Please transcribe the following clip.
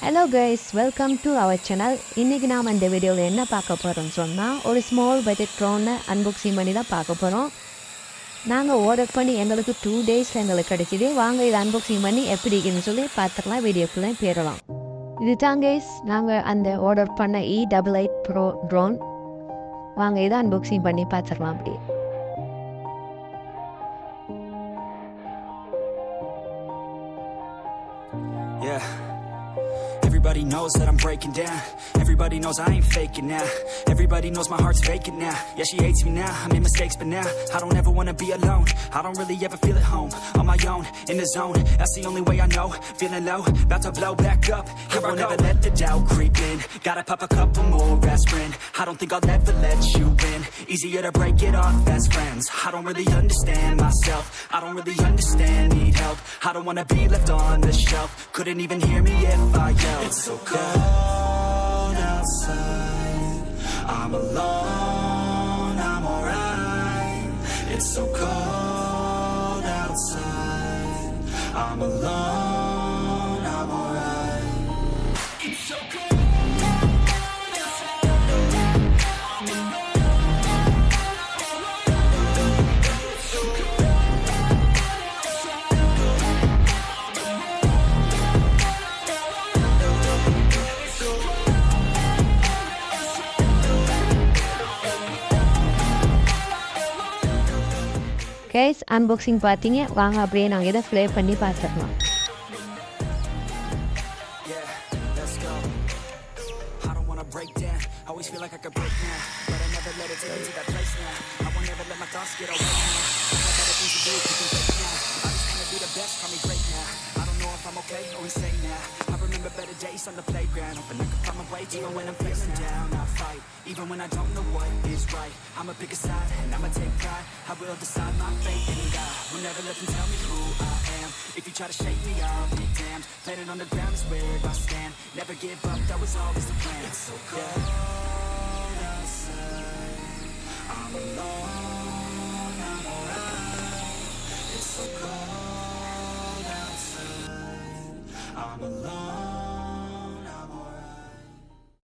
Hello guys, welcome to our channel. இன்றைக்கி நாம் இந்த வீடியோவில் என்ன பார்க்க போகிறோம்னு சொன்னால், ஒரு ஸ்மால் பட்ஜெட் ட்ரோனை அன்பாக்சிங் பண்ணி தான் பார்க்க போகிறோம். நாங்கள் ஆர்டர் பண்ணி எங்களுக்கு 2 டேஸில் எங்களுக்கு கிடச்சிது. வாங்க இதை அன்பாக்சிங் பண்ணி எப்படி இருக்குன்னு சொல்லி பார்த்துக்கலாம், வீடியோக்குள்ளே போயிடலாம். இதுதான் கைஸ், நாங்கள் அந்த ஆர்டர் பண்ண E88 Pro Drone. வாங்க இதை அன்பாக்சிங் பண்ணி பார்த்துக்கலாம். அப்படி Yeah. Everybody knows that I'm breaking down. Everybody knows I ain't faking now. Everybody knows my heart's vacant now. Yeah, she hates me now, I made mistakes but now I don't ever wanna be alone. I don't really ever feel at home. On my own, in the zone, that's the only way I know. Feeling low, about to blow back up. Here I won't ever let the doubt creep in. Gotta pop a couple more aspirin. I don't think I'll ever let you in. Easier to break it off as friends. I don't really understand myself. I don't really understand, need help. I don't wanna be left on the shelf. Couldn't even hear me if I yelled. It's so cold outside, I'm alone, I'm alright. It's so cold outside, I'm alone, I'm alright. It's so cold. Guys, unboxing பார்த்தீங்க. வாங்க அப்படியே நாங்கள் இதை play பண்ணி பார்த்துக்கலாம். On the playground, hoping I can find my way. Even when I'm feeling down, I fight. Even when I don't know what is right, I'ma pick a side and I'ma take pride. I will decide my fate and God will never let them tell me who I am. If you try to shake me, I'll be damned. Planet on the ground is where I stand. Never give up, that was always the plan. It's so cold outside, I'm alone.